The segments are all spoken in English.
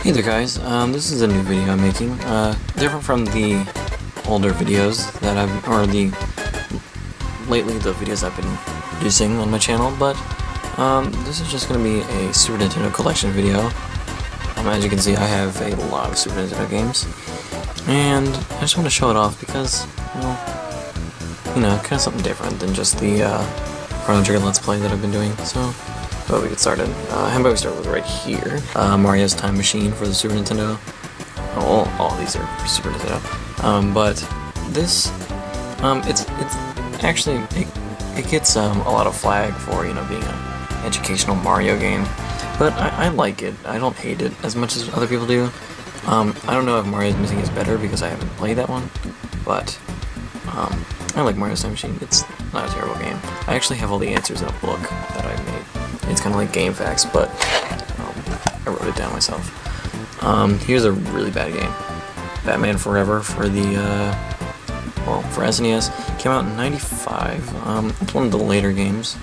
Hey there guys, this is a new video I'm making, different from the older videos that lately the videos I've been producing on my channel, but this is just going to be a Super Nintendo collection video. As you can see, I have a lot of Super Nintendo games, and I just want to show it off because, well, kind of something different than just the Chrono Trigger Let's Play that I've been doing, so we get started. How about we start with right here, Mario's Time Machine for the Super Nintendo. Oh, all these are for Super Nintendo. But this, it's actually, it gets a lot of flag for, being an educational Mario game. But I like it. I don't hate it as much as other people do. I don't know if Mario's Missing is better because I haven't played that one, but I like Mario's Time Machine. It's not a terrible game. I actually have all the answers in a book that I made. It's kind of like Game Facts, but I wrote it down myself. Here's a really bad game. Batman Forever for the, for SNES. Came out in '95. It's one of the later games.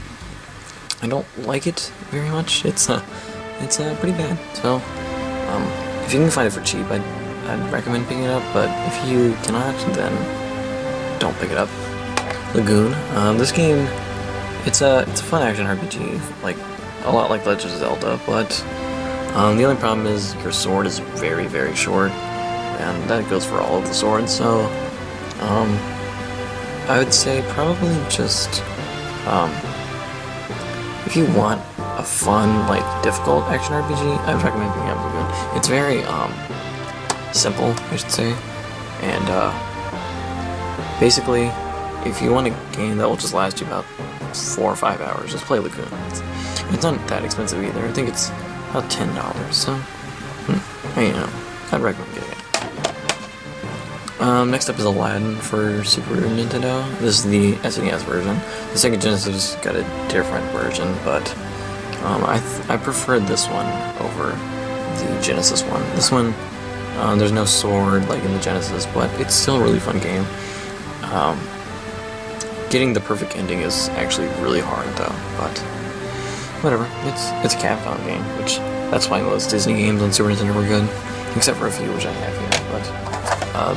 I don't like it very much. It's pretty bad. So, if you can find it for cheap, I'd recommend picking it up. But if you cannot, then don't pick it up. Lagoon. This game, it's a fun action RPG, like a lot like Legend of Zelda, but the only problem is your sword is very, very short, and that goes for all of the swords. So, I would say probably just if you want a fun, like, difficult action RPG, I would recommend picking up Lagoon. It's very, simple, I should say, and, basically, if you want a game that will just last you about 4 or 5 hours, just play Lagoon. It's not that expensive either. I think it's about $10, so, I'd recommend getting it. Next up is Aladdin for Super Nintendo. This is the SNES version. The Sega Genesis got a different version, but I preferred this one over the Genesis one. This one, there's no sword like in the Genesis, but it's still a really fun game. Getting the perfect ending is actually really hard though, but whatever. It's a Capcom game, which that's why most Disney games on Super Nintendo were good, except for a few which I have here. But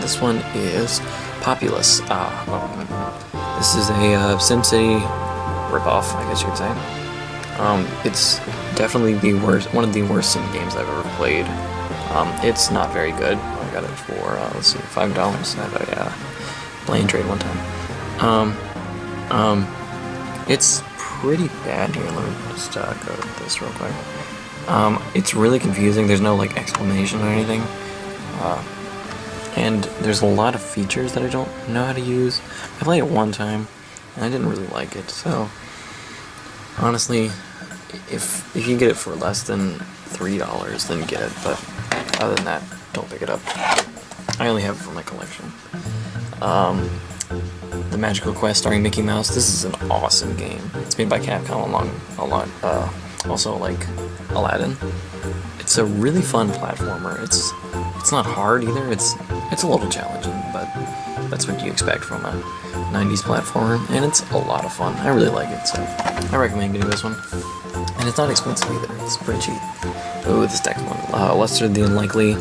this one is Populous. This is a SimCity ripoff, I guess you could say. It's definitely one of the worst Sim games I've ever played. It's not very good. I got it for let's see, $5 at a Blade Trade one time. It's pretty bad here. Let me just go to this real quick. It's really confusing. There's no like explanation or anything. And there's a lot of features that I don't know how to use. I played it one time, and I didn't really like it. So, honestly, if you can get it for less than $3, then get it. But other than that, don't pick it up. I only have it for my collection. The Magical Quest starring Mickey Mouse. This is an awesome game. It's made by Capcom also like Aladdin. It's a really fun platformer. It's not hard either. It's a little challenging, but that's what you expect from a 90s platformer, and it's a lot of fun. I really like it, so I recommend getting this one. And it's not expensive either. It's pretty cheap. Ooh, this next one, Lester the Unlikely.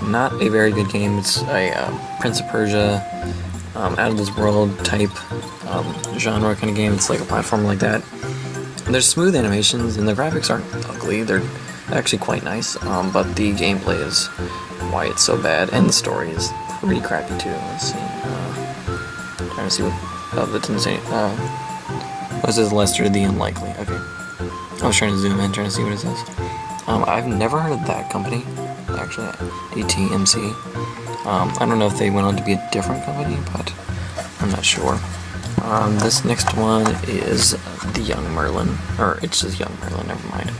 Not a very good game. It's a Prince of Persia, out of this world type genre kind of game. It's like a platform like that. There's smooth animations, and the graphics aren't ugly. They're actually quite nice, but the gameplay is why it's so bad, and the story is pretty crappy too. Let's see. Trying to see what that didn't say. This is Lester the Unlikely. Okay. I was trying to zoom in, trying to see what it says. I've never heard of that company, actually. ATMC. I don't know if they went on to be a different company, but I'm not sure. This next one is The Young Merlin, or it's just Young Merlin, never mind.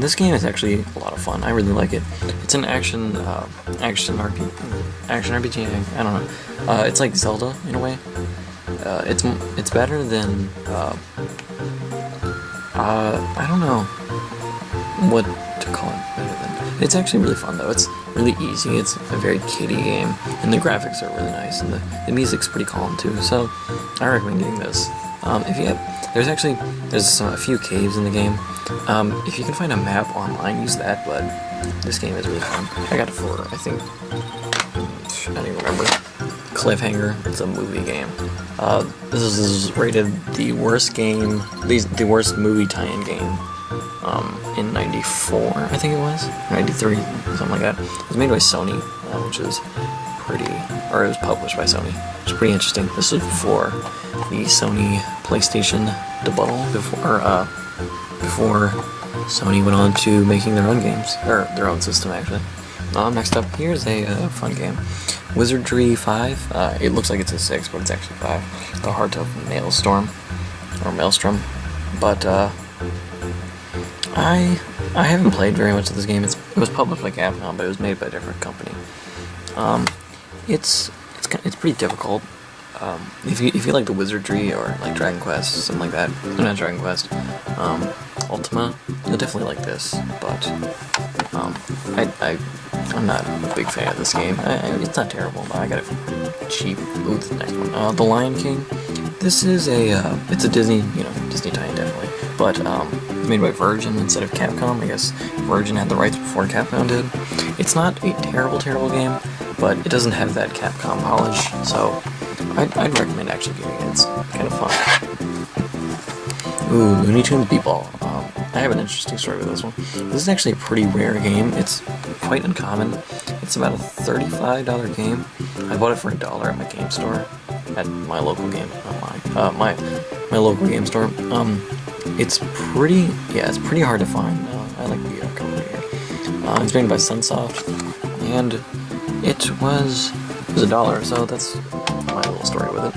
This game is actually a lot of fun. I really like it. It's an action RPG. I don't know. It's like Zelda in a way. It's better than I don't know what to call it better than. It's actually really fun though. It's really easy. It's a very kiddie game, and the graphics are really nice, and the music's pretty calm too. So I recommend getting this. If there's a few caves in the game. If you can find a map online, use that. But this game is really fun. I got it for I think I don't even remember. Cliffhanger. It's a movie game. This is rated the worst game, the worst movie tie-in game. In '94, I think it was, '93, something like that. It was made by Sony, which is or it was published by Sony, which is pretty interesting. This was before the Sony PlayStation debacle, before Sony went on to making their own games, or their own system actually. Next up, here's a fun game, Wizardry 5. It looks like it's a 6, but it's actually 5. The Heart of Maelstrom, but I haven't played very much of this game. It was published by Capcom, but it was made by a different company. It's pretty difficult. If you like the wizardry or like Dragon Quest, something like that, not Dragon Quest, Ultima, you'll definitely like this. But I'm not a big fan of this game. It's not terrible, but I got it for cheap. Ooh, the next one, The Lion King. This is it's a Disney tie-in definitely, but it's made by Virgin instead of Capcom. I guess Virgin had the rights before Capcom did. It's not a terrible game, but it doesn't have that Capcom polish, so I'd recommend actually getting it. It's kind of fun. Ooh, Looney Tunes Beatball. I have an interesting story with this one. This is actually a pretty rare game. It's quite uncommon. It's about a $35 game. I bought it for $1 at my game store, at my local game, my local game store. It's pretty hard to find. I like the company here. It's made by Sunsoft, and it was $1, so that's my little story with it.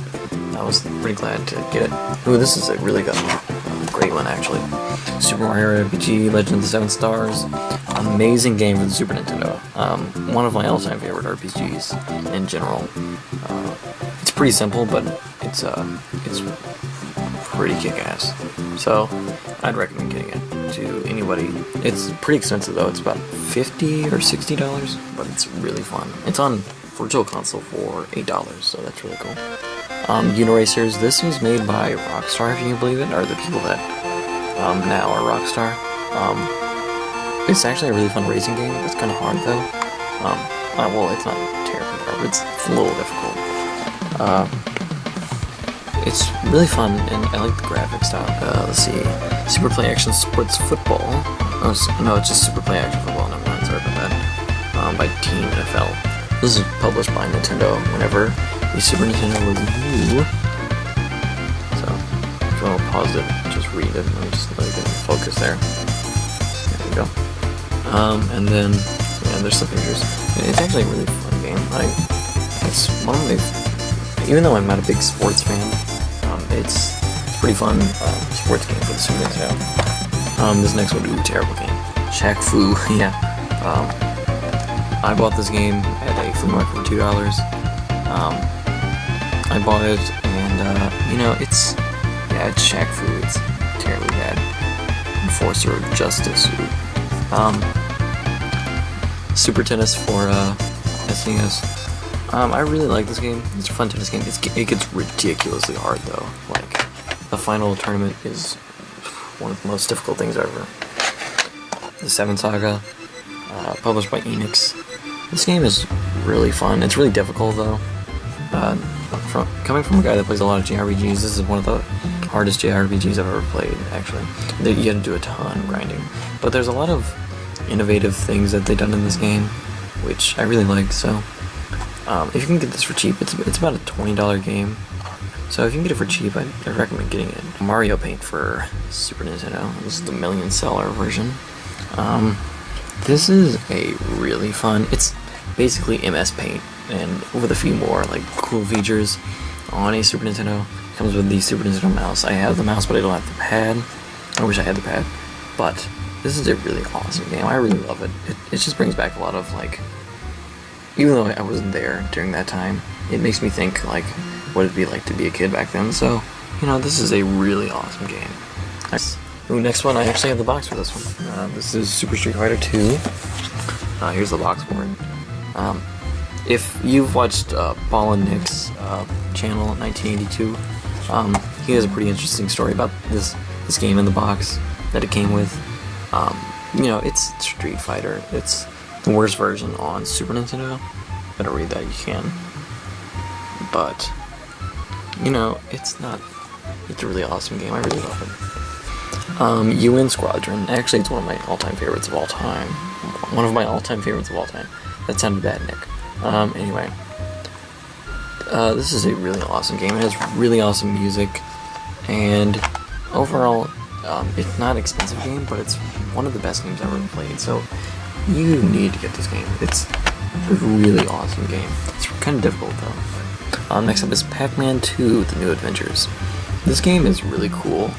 I was pretty glad to get it. Ooh, this is a really great one actually. Super Mario RPG: Legend of the Seven Stars. Amazing game for the Super Nintendo. One of my all-time favorite RPGs in general. It's pretty simple, but it's pretty kick-ass. So I'd recommend getting it to anybody. It's pretty expensive though. It's about $50 or $60, but it's really fun. It's on Virtual Console for $8, so that's really cool. Uniracers. This was made by Rockstar, if you can believe it, or the people that now are Rockstar. It's actually a really fun racing game. It's kind of hard though. Well, it's not terribly hard, but it's a little difficult. It's really fun, and I like the graphic style. Let's see. Super Play Action Sports Football. Oh, no, it's just Super Play Action Football. Never mind, sorry about that. By Team NFL. This is published by Nintendo whenever the Super Nintendo was new. So, if you want to pause it, just read it. Let me get in focus there. There you go. And then, there's some pictures. It's actually a really fun game. It's one of my, even though I'm not a big sports fan, it's pretty fun sports game for the Super Nintendo. This next one, terrible game. Shaq Fu, yeah. I bought this game at a flea market for $2. I bought it, and it's Shaq Fu. It's terribly bad. Enforcer of Justice. Super Tennis for SNES. I really like this game. It's a fun tennis game. It gets ridiculously hard though. Like, the final tournament is one of the most difficult things ever. The Seven Saga, published by Enix. This game is really fun. It's really difficult though. Coming from a guy that plays a lot of JRPGs, this is one of the hardest JRPGs I've ever played, actually. You had to do a ton of grinding. But there's a lot of innovative things that they've done in this game, which I really like, so if you can get this for cheap, it's about a $20 game. So if you can get it for cheap, I'd recommend getting it. Mario Paint for Super Nintendo. This is the million-seller version. This is a really fun. It's basically MS Paint, and with a few more like cool features on a Super Nintendo. It comes with the Super Nintendo mouse. I have the mouse, but I don't have the pad. I wish I had the pad. But this is a really awesome game. I really love it. It just brings back a lot of even though I wasn't there during that time, it makes me think what it'd be like to be a kid back then. So, this is a really awesome game. Nice. Ooh, next one, I actually have the box for this one. This is Super Street Fighter 2. Here's the box for it. If you've watched Ball and Nick's channel in 1982, he has a pretty interesting story about this game in the box that it came with. You know, it's Street Fighter. It's the worst version on Super Nintendo. Better read that, you can. But, you know, it's a really awesome game. I really love it. UN Squadron. Actually, it's one of my all-time favorites of all time. One of my all-time favorites of all time. That sounded bad, Nick. Anyway. This is a really awesome game. It has really awesome music. And overall, it's not an expensive game, but it's one of the best games I've ever played. So, you need to get this game. It's a really awesome game. It's kind of difficult, though. Next up is Pac-Man 2, The New Adventures. This game is really cool.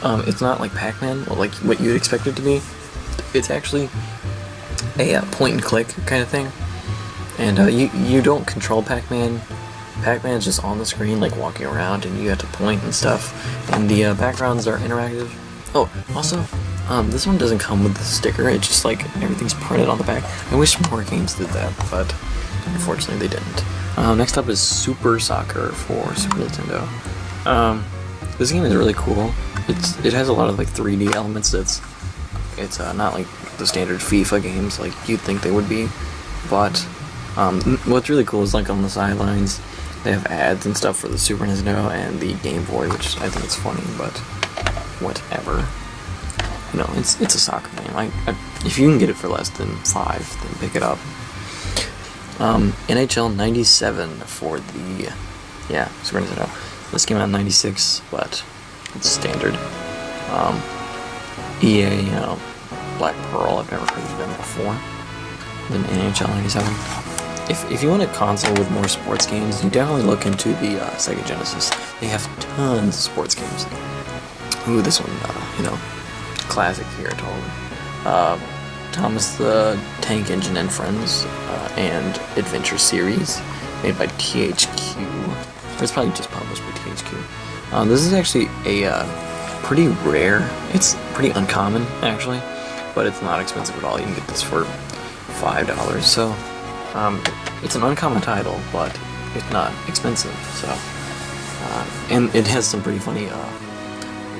It's not like Pac-Man, or like what you'd expect it to be. It's actually a point-and-click kind of thing. And you don't control Pac-Man. Pac-Man's just on the screen, like walking around, and you have to point and stuff. And the backgrounds are interactive. Oh, also, this one doesn't come with the sticker. It's just like everything's printed on the back. I wish more games did that, but unfortunately they didn't. Next up is Super Soccer for Super Nintendo. This game is really cool. It has a lot of like 3D elements. It's not like the standard FIFA games like you'd think they would be, but what's really cool is like on the sidelines they have ads and stuff for the Super Nintendo and the Game Boy, which I think is funny, but whatever. You know, it's a soccer game. If you can get it for less than $5, then pick it up. NHL 97 for the Super Nintendo. This came out in 96, but it's standard. EA, you know, Black Pearl, I've never heard of them before. Then NHL 97. If you want a console with more sports games, you definitely look into the Sega Genesis. They have tons of sports games. Ooh, this one, you know, classic here, totally. Thomas the Tank Engine and Friends and Adventure Series, made by THQ. It's probably just published by THQ. This is actually a pretty rare. It's pretty uncommon, actually, but it's not expensive at all. You can get this for $5. So it's an uncommon title, but it's not expensive. So and it has some pretty funny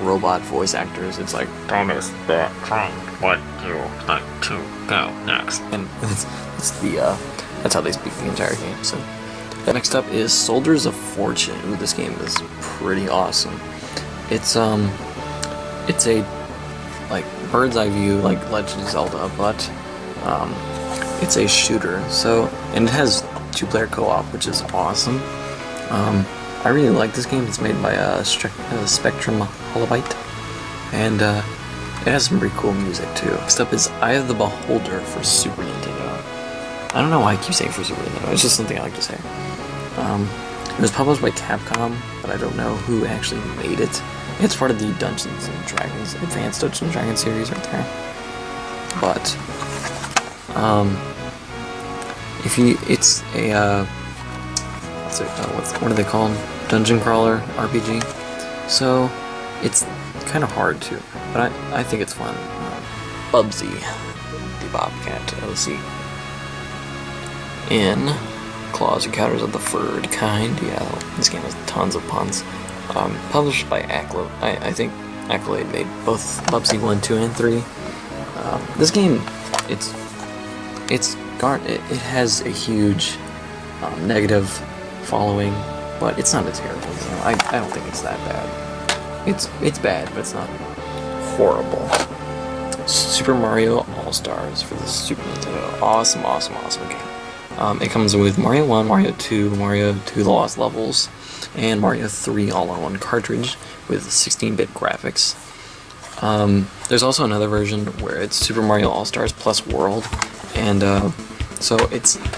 robot voice actors. It's like, Thomas the Tank, what you like to go next? And that's how they speak the entire game. So next up is Soldiers of Fortune. Ooh, this game is pretty awesome. It's a like bird's eye view, like Legend of Zelda, but it's a shooter. So, and it has 2-player co-op, which is awesome. I really like this game. It's made by Spectrum Holobyte, and it has some pretty cool music too. Next up is Eye of the Beholder for Super Nintendo. I don't know why I keep saying for Super Nintendo. It's just something I like to say. It was published by Capcom, but I don't know who actually made it. It's part of the Dungeons and Dragons, Advanced Dungeons and Dragons series right there. But it's a what are they called? Dungeon crawler RPG. So it's kind of hard too, but I think it's fun. Bubsy, the Bobcat OC. In Claws Encounters of the Furred Kind. Yeah, this game has tons of puns. Published by Accolade. I think Accolade made both Bubsy 1, 2, and 3. This game, it has a huge negative following, but it's not a terrible game. I don't think it's that bad. It's bad, but it's not horrible. Super Mario All-Stars for the Super Nintendo. Awesome game. It comes with Mario 1, Mario 2, Mario 2 The Lost Levels, and Mario 3 all on one cartridge with 16-bit graphics. There's also another version where it's Super Mario All-Stars plus World, and so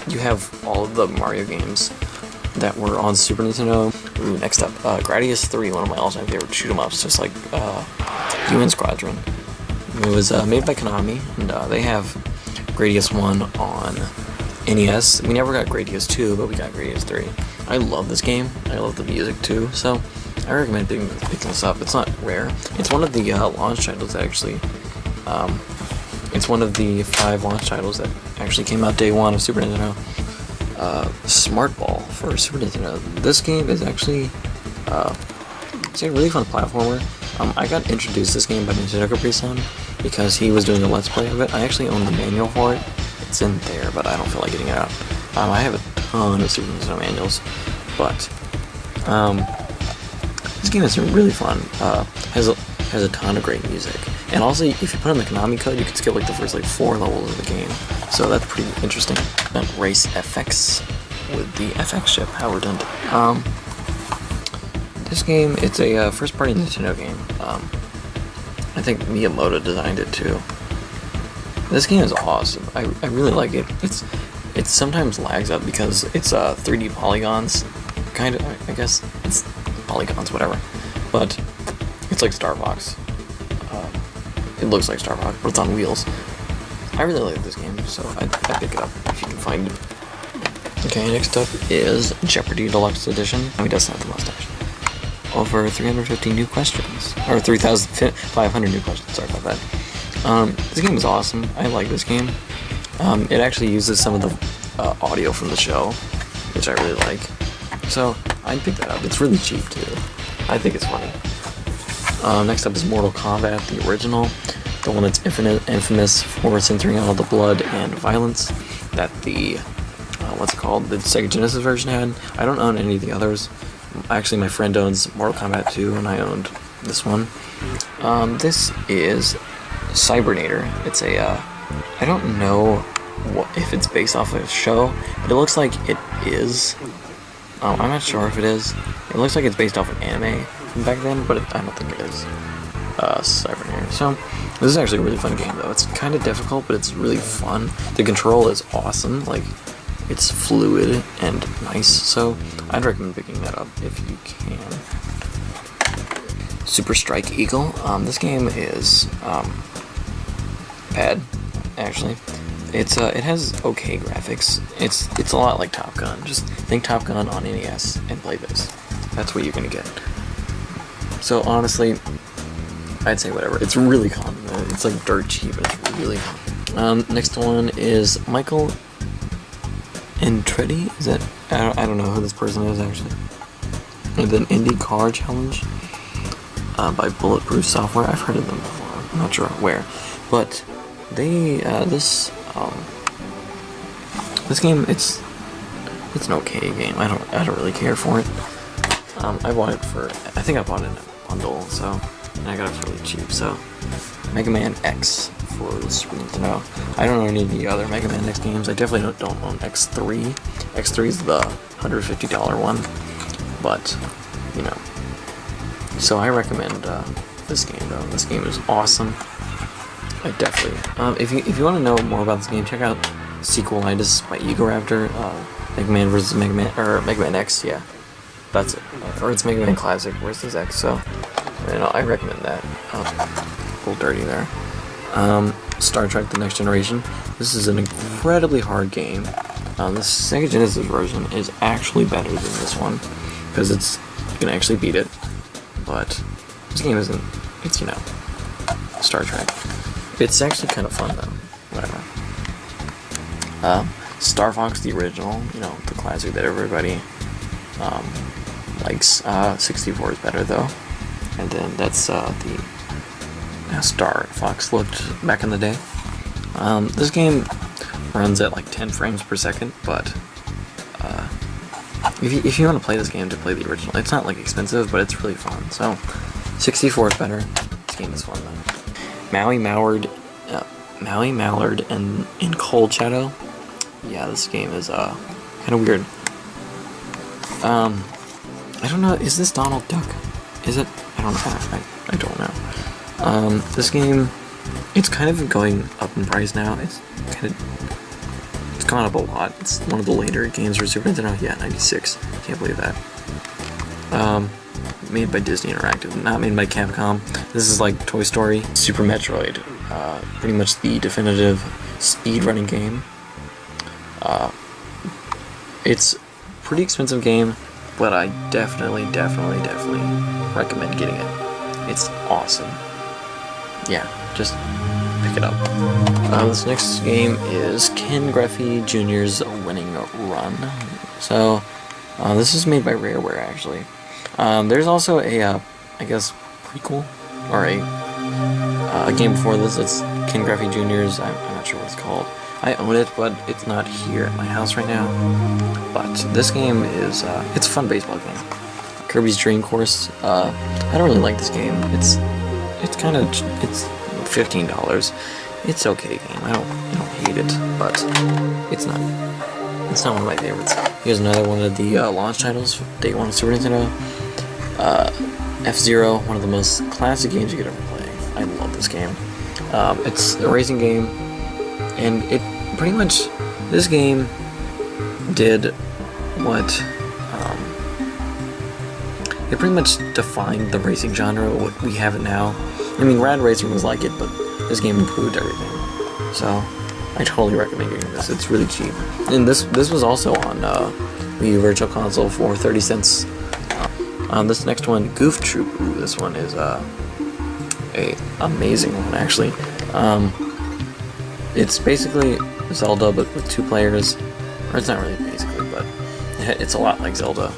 you have all of the Mario games that were on Super Nintendo. Ooh, next up, Gradius 3, one of my all-time favorite shoot-'em-ups, just like UN Squadron. It was made by Konami, and they have Gradius 1 on NES. We never got Gradius 2, but we got Gradius 3. I love this game. I love the music too, so I recommend picking this up. It's not rare. It's one of the launch titles, actually. It's one of the 5 launch titles that actually came out day one of Super Nintendo. Smart Ball for Super Nintendo. This game is actually It's a really fun platformer. I got introduced to this game by Nintendo Capri-san because he was doing a Let's Play of it. I actually own the manual for it. It's in there, but I don't feel like getting it out. I have a ton of Super Nintendo manuals, but this game is really fun. Has a ton of great music, and also if you put in the Konami code, you can skip like the first like 4 levels of the game. So that's pretty interesting. Race FX with the FX chip. How redundant. This game, it's a first-party Nintendo game. I think Miyamoto designed it too. This game is awesome. I really like it. It sometimes lags out because it's 3D polygons, kind of. I guess it's polygons, whatever. But it's like Star Fox. It looks like Star Fox, but it's on wheels. I really like this game, so I pick it up if you can find it. Okay, next up is Jeopardy! Deluxe Edition. He doesn't have the mustache. Over 350 new questions, or 3,500 new questions. Sorry about that. This game is awesome. I like this game. It actually uses some of the audio from the show, which I really like. So I'd pick that up. It's really cheap too. I think it's funny. Next up is Mortal Kombat, the original, the one that's infamous for censoring all the blood and violence that the what's it called, the Sega Genesis version had. I don't own any of the others. Actually, my friend owns Mortal Kombat 2, and I owned this one. This is Cybernator. It's a, I don't know if it's based off of a show, but it looks like it is. I'm not sure if it is. It looks like it's based off of anime from back then, but I don't think it is. Cybernator. So, this is actually a really fun game, though. It's kind of difficult, but it's really fun. The control is awesome. Like, it's fluid and nice, so I'd recommend picking that up if you can. Super Strike Eagle. This game is bad, actually. It has okay graphics. It's a lot like Top Gun. Just think Top Gun on NES and play this. That's what you're gonna get. So honestly, I'd say whatever. It's really fun. It's like dirt cheap. It's really fun. Next one is Michael Entreti. Is that? I don't know who this person is actually. And then Indie Car Challenge by Bulletproof Software. I've heard of them before. I'm not sure where, but they this game, it's an okay game. I don't really care for it. I bought it for, I think I bought it in a bundle, so, and I got it for really cheap. So Mega Man X for the Super Nintendo. I don't own any of the other Mega Man X games. I definitely don't own X3. X3 is the $150 one, but you know. So I recommend this game though. This game is awesome. I definitely. If you want to know more about this game, check out Sequelitis by Egoraptor. Mega Man vs. Mega Man, or Mega Man X. Yeah, that's it. Or it's Mega Man Classic. Where's this X? So, I recommend that. A little dirty there. Star Trek: The Next Generation. This is an incredibly hard game. The Sega Genesis version is actually better than this one because you can actually beat it. But this game isn't. It's Star Trek. It's actually kind of fun though. Whatever. Star Fox, the original. The classic that everybody likes. 64 is better though. And then that's the Star Fox looked back in the day. This game runs at like 10 frames per second, but if you want to play this game, to play the original, it's not like expensive, but it's really fun. So 64 is better. This game is fun though. Maui Mallard and in Cold Shadow. Yeah, this game is kind of weird. I don't know. Is this Donald Duck? Is it? I don't know. I don't know. This game, it's kind of going up in price now. It's gone up a lot. It's one of the later games for Super Nintendo. Yeah, 96. Can't believe that. Made by Disney Interactive, not made by Capcom. This is like Toy Story, Super Metroid. Pretty much the definitive speedrunning game. It's a pretty expensive game, but I definitely recommend getting it. It's awesome. Yeah, just pick it up. This next game is Ken Griffey Jr.'s Winning Run. So, this is made by Rareware, actually. There's also a I guess, prequel, or a game before this. It's Ken Griffey Jr.'s, I'm not sure what it's called. I own it, but it's not here at my house right now. But this game is, it's a fun baseball game. Kirby's Dream Course, I don't really like this game. It's $15. It's okay game. I don't hate it, but it's not one of my favorites. Here's another one of the launch titles, day one of Super Nintendo. F-Zero, one of the most classic games you could ever play. I love this game. It's a racing game, and it pretty much, this game did what, it pretty much defined the racing genre, what we have it now. I mean, Rad Racer was like it, but this game improved everything. So, I totally recommend getting this. It's really cheap. And this was also on Wii U Virtual Console for 30 cents. This next one, Goof Troop. Ooh, this one is a amazing one, actually. It's basically Zelda, but with 2 players. Or it's not really basically, but it's a lot like Zelda.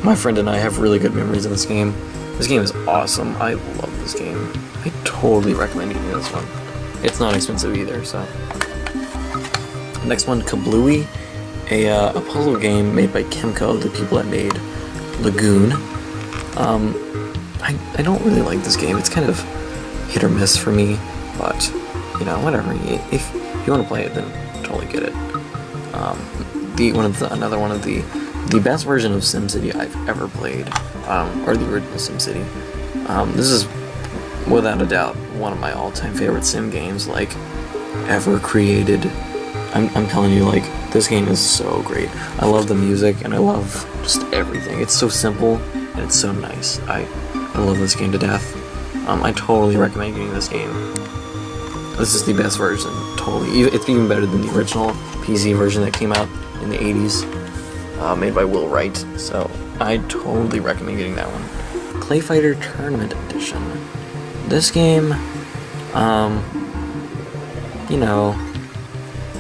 My friend and I have really good memories of this game. This game is awesome. I love this game. I totally recommend getting this one. It's not expensive either, so. Next one, Kablooey, a puzzle game made by Kemco, the people that made Lagoon. I don't really like this game. It's kind of hit or miss for me, but you know, whatever. If you want to play it, then totally get it. Another one of the best version of SimCity I've ever played, or the original SimCity. This is without a doubt one of my all-time favorite sim games, like, ever created. I'm telling you, like, this game is so great. I love the music, and I love just everything. It's so simple, and it's so nice. I love this game to death. I totally recommend getting this game. This is the best version, totally. It's even better than the original PC version that came out in the 80s, made by Will Wright, so I totally recommend getting that one. Clay Fighter Tournament Edition. This game, you know,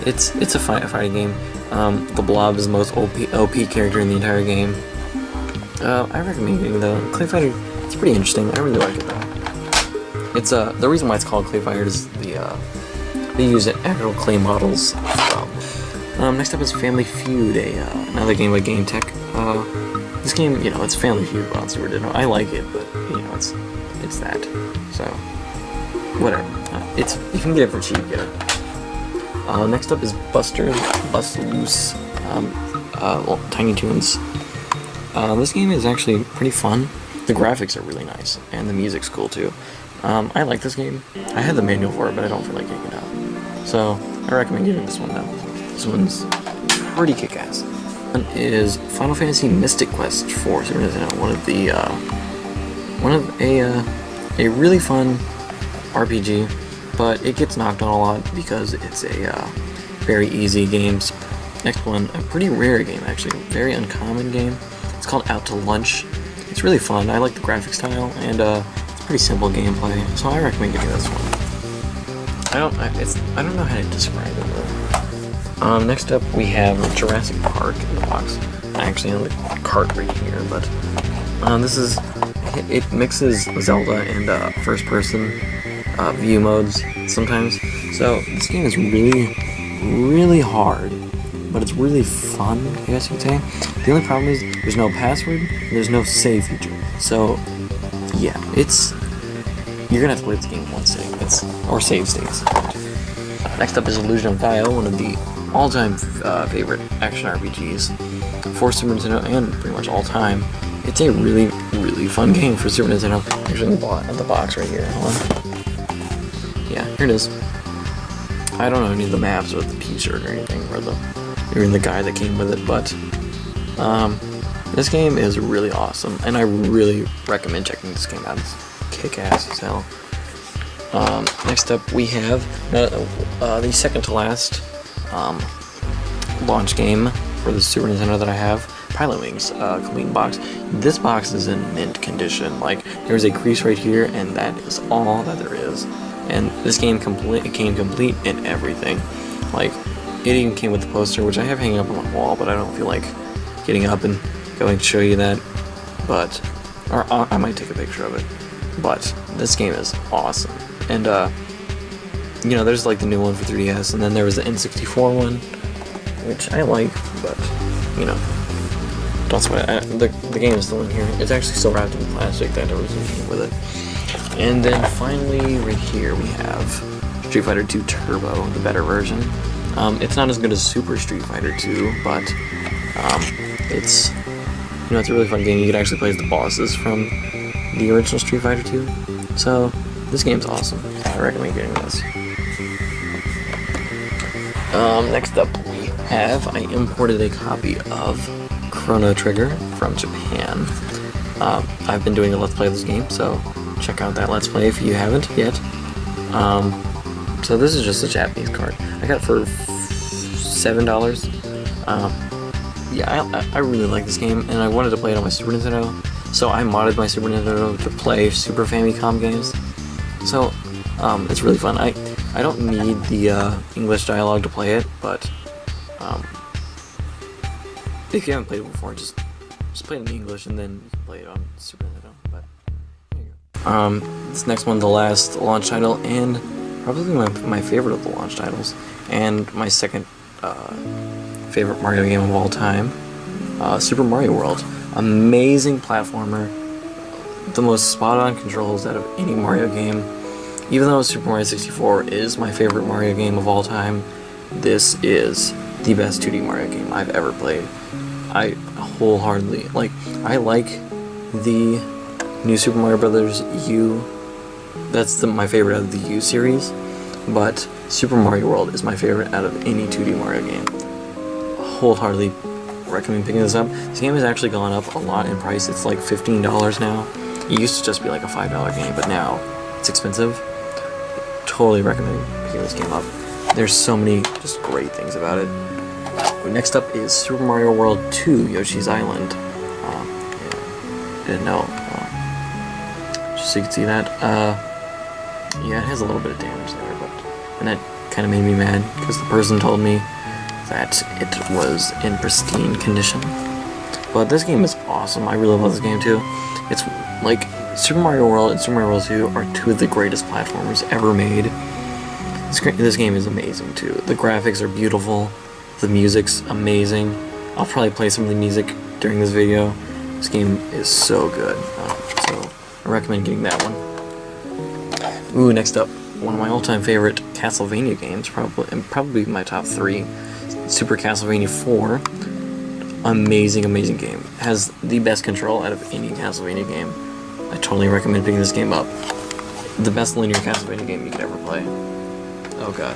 it's a fighting game. The Blob is the most OP character in the entire game. I recommend getting the Clay Fighter. It's pretty interesting. I really like it though. It's the reason why it's called Clay Fighter is they use actual clay models. Next up is Family Feud, another game by Game Tech. This game, you know, it's Family Feud, but on Super Nintendo. I like it, but you know, it's that. So whatever. You can get it for cheap. Get it. Next up is Bust Loose, Tiny Toons. This game is actually pretty fun. The graphics are really nice, and the music's cool too. I like this game. I had the manual for it, but I don't feel like getting it out. So I recommend getting this one now. This one's pretty kick-ass. One is Final Fantasy Mystic Quest for Super Nintendo. One of a really fun RPG, but it gets knocked on a lot because it's a very easy game. Next one, a pretty rare game actually, very uncommon game. It's called Out to Lunch. It's really fun. I like the graphic style, and it's pretty simple gameplay, so I recommend getting this one. I don't know how to describe it though. Next up we have Jurassic Park in the box. I actually have the cart right here, but it mixes Zelda and first person view modes sometimes. So this game is really, really hard, but it's really fun, I guess you could say. The only problem is there's no password, and there's no save feature. So yeah, you're gonna have to play this game in one sitting. Or save states. Next up is Illusion of Gaia, one of the all-time favorite action RPGs for Super Nintendo and pretty much all time. It's a really, really fun game for Super Nintendo. Actually, the box right here. Hold on. Yeah, here it is. I don't know any of the maps or the T-shirt or anything, or even the guy that came with it, but this game is really awesome, and I really recommend checking this game out. It's kick-ass as hell. Next up, we have the second to last launch game for the Super Nintendo that I have, Pilot Wings complete box. This box is in mint condition. Like, there's a crease right here, and that is all that there is. And this game came complete in everything. Like, it even came with the poster, which I have hanging up on my wall, but I don't feel like getting up and going to show you that. But or I might take a picture of it. But this game is awesome, and you know, there's like the new one for 3DS, and then there was the N64 one, which I like, but you know, don't sweat it. The game is still in here. It's actually still wrapped in plastic. That was with it. And then finally, right here we have Street Fighter 2 Turbo, the better version. It's not as good as Super Street Fighter 2, but it's, you know, it's a really fun game. You can actually play as the bosses from the original Street Fighter 2. So this game's awesome. I recommend getting this. Next up I imported a copy of Chrono Trigger from Japan. I've been doing a Let's Play of this game, so check out that Let's Play if you haven't yet. So this is just a Japanese card. I got it for $7. Yeah, I really like this game, and I wanted to play it on my Super Nintendo, so I modded my Super Nintendo to play Super Famicom games. So, it's really fun. I don't need the English dialogue to play it, but if you haven't played it before, just play it in English, and then you can play it on Super Nintendo. But there you go. This next one, the last launch title, and probably my favorite of the launch titles, and my second favorite Mario game of all time, Super Mario World. Amazing platformer, the most spot-on controls out of any Mario game. Even though Super Mario 64 is my favorite Mario game of all time, this is the best 2D Mario game I've ever played. I wholeheartedly, I like the new Super Mario Brothers U. That's my favorite out of the U series, but Super Mario World is my favorite out of any 2D Mario game. Wholeheartedly recommend picking this up. This game has actually gone up a lot in price. It's like $15 now. It used to just be like a $5 game, but now it's expensive. Totally recommend picking this game up. There's so many just great things about it. Next up is Super Mario World 2 Yoshi's Island. Yeah, didn't know. Just so you can see that. Yeah, it has a little bit of damage there, and that kind of made me mad because the person told me that it was in pristine condition. But this game is awesome. I really love this game too. It's like Super Mario World and Super Mario World 2 are two of the greatest platformers ever made. This game is amazing too. The graphics are beautiful. The music's amazing. I'll probably play some of the music during this video. This game is so good. So I recommend getting that one. Ooh, next up, one of my all-time favorite Castlevania games, probably my top 3. Super Castlevania 4. Amazing game. Has the best control out of any Castlevania game. I totally recommend picking this game up. The best linear Castlevania game you could ever play. Oh god.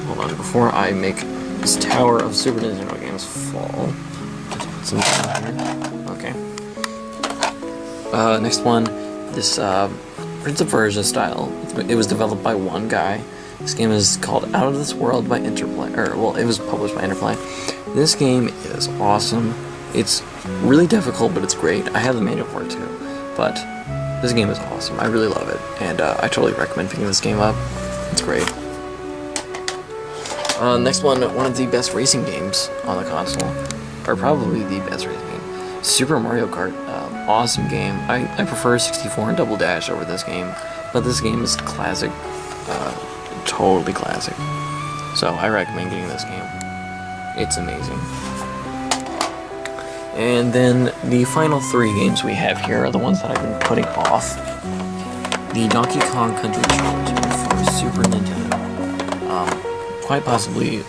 Hold on. Before I make this tower of Super Nintendo games fall, let's put some down here. Okay. Next one. This Prince of Persia style. It was developed by one guy. This game is called Out of This World by Interplay. It was published by Interplay. This game is awesome. It's really difficult, but it's great. I have the manual for it too. But this game is awesome. I really love it. And I totally recommend picking this game up. It's great. Next one of the best racing games on the console. Or probably the best racing game. Super Mario Kart. Awesome game. I prefer 64 and Double Dash over this game. But this game is classic. Totally classic. So I recommend getting this game. It's amazing. And then the final 3 games we have here are the ones that I've been putting off. The Donkey Kong Country Trilogy for Super Nintendo. Quite possibly,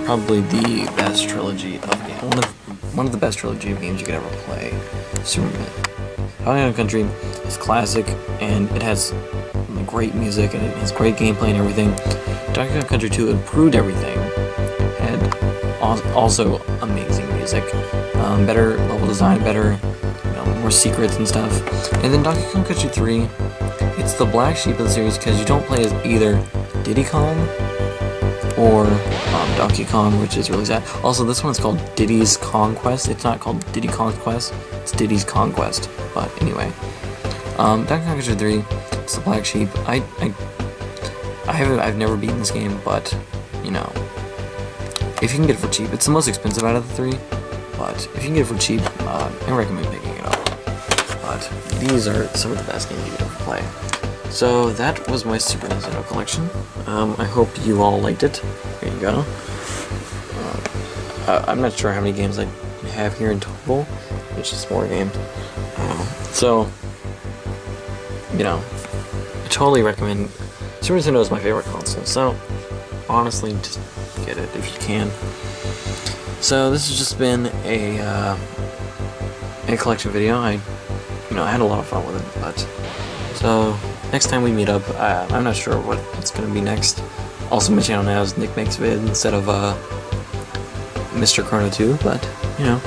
probably the best trilogy of games. One of the best trilogy of games you could ever play. Super Donkey Kong Country is classic, and it has great music, and it has great gameplay and everything. Donkey Kong Country 2 improved everything. Had also amazing music, better level design, better, more secrets and stuff. And then Donkey Kong Country 3, it's the black sheep of the series because you don't play as either Diddy Kong or Donkey Kong, which is really sad. Also, this one's called Diddy's Conquest. It's not called Diddy Kong's Quest, it's Diddy's Conquest. But anyway, Donkey Kong Country 3, it's the black sheep. I've never beaten this game, but if you can get it for cheap, it's the most expensive out of the 3. But if you can get it for cheap, I recommend picking it up. but these are some of the best games you could ever play. So that was my Super Nintendo collection. I hope you all liked it. Here you go. I'm not sure how many games I have here in total. It's just more games. So, you know, I totally recommend. Super Nintendo is my favorite console, so honestly, just get it if you can. So this has just been a collection video. I had a lot of fun with it, but so next time we meet up, I'm not sure what it's gonna be next. Also, my channel now is Nick Makes Vid instead of Mr. Chrono 2, but you know,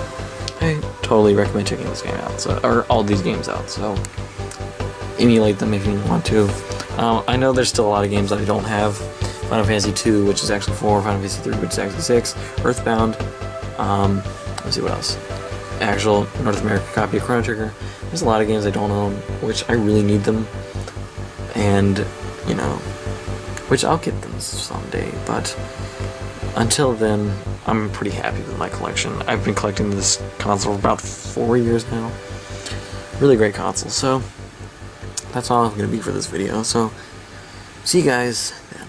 I totally recommend checking this game out. So, or all these games out. So emulate them if you want to. I know there's still a lot of games that I don't have. Final Fantasy 2, which is actually 4, Final Fantasy 3, which is actually 6, Earthbound, let's see what else. Actual North American copy of Chrono Trigger. There's a lot of games I don't own, which I really need them, and, you know, which I'll get them someday, but until then, I'm pretty happy with my collection. I've been collecting this console for about 4 years now. Really great console, so that's all I'm going to be for this video, so see you guys then.